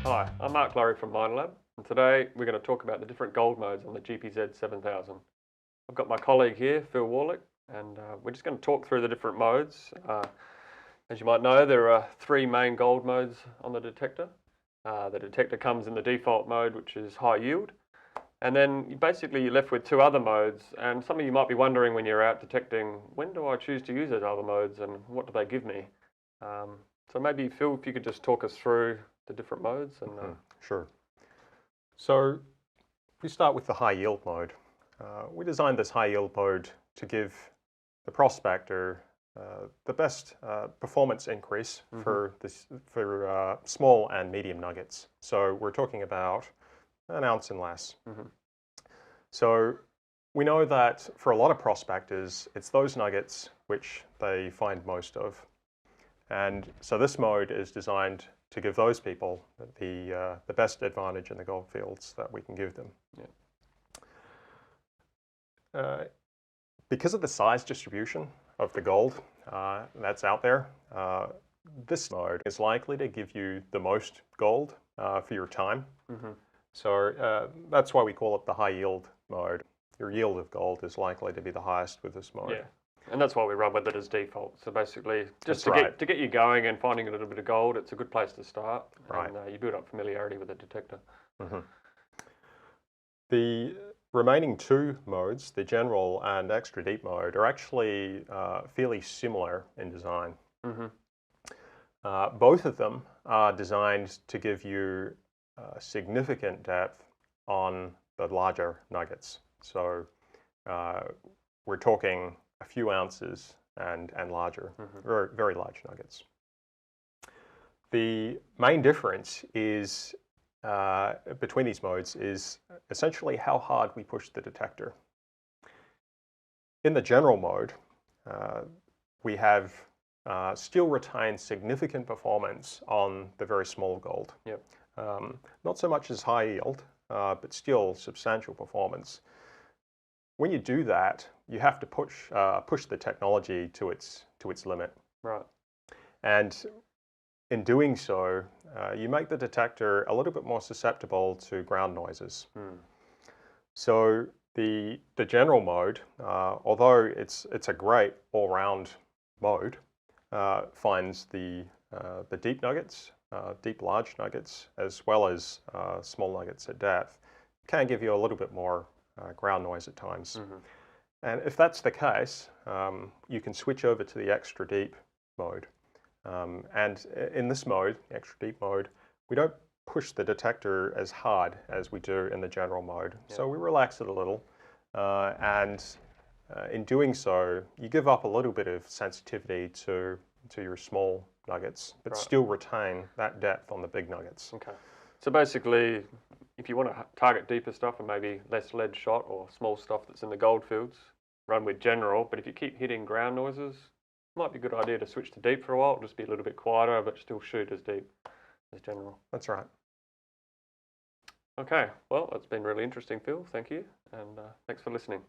Hi, I'm Mark Lurry from Minelab, and today we're going to talk about the different gold modes on the GPZ 7000. I've got my colleague here, Phil Warlick, and we're just going to talk through the different modes. As you might know, there are three main gold modes on the detector. The detector comes in the default mode, which is high yield, and then you're left with two other modes, and some of you might be wondering when you're out detecting, when do I choose to use those other modes and what do they give me? So maybe Phil, if you could just talk us through the different modes. And Sure. So we start with the high yield mode. We designed this high yield mode to give the prospector the best performance increase for small and medium nuggets. So we're talking about an ounce and less. So we know that for a lot of prospectors, it's those nuggets which they find most of. And so this mode is designed to give those people the best advantage in the gold fields that we can give them. Yeah. Because of the size distribution of the gold that's out there, this mode is likely to give you the most gold for your time. So that's why we call it the high yield mode. Your yield of gold is likely to be the highest with this mode. yeah, and that's why we run with it as default. So basically, just to get you going and finding a little bit of gold, it's a good place to start. Right. And you build up familiarity with the detector. The remaining two modes, the general and extra deep mode, are actually fairly similar in design. Both of them are designed to give you significant depth on the larger nuggets. So we're talking a few ounces and larger, very, very large nuggets. The main difference is between these modes is essentially how hard we push the detector. In the general mode, we have still retained significant performance on the very small gold. Yep. Not so much as high yield, but still substantial performance. When you do that, you have to push the technology to its limit. Right. And in doing so, you make the detector a little bit more susceptible to ground noises. So the general mode, although it's a great all-round mode, finds the deep nuggets, deep large nuggets, as well as small nuggets at depth, can give you a little bit more ground noise at times. And if that's the case, you can switch over to the extra deep mode. And in this mode, extra deep mode, we don't push the detector as hard as we do in the general mode. Yeah. So we relax it a little, and in doing so, you give up a little bit of sensitivity to your small nuggets, but still retain that depth on the big nuggets. Okay. So basically, if you want to target deeper stuff and maybe less lead shot or small stuff that's in the gold fields, run with general. But if you keep hitting ground noises, it might be a good idea to switch to deep for a while, just be a little bit quieter, but still shoot as deep as general. That's right. Okay, well, it's been really interesting, Phil. Thank you, and thanks for listening.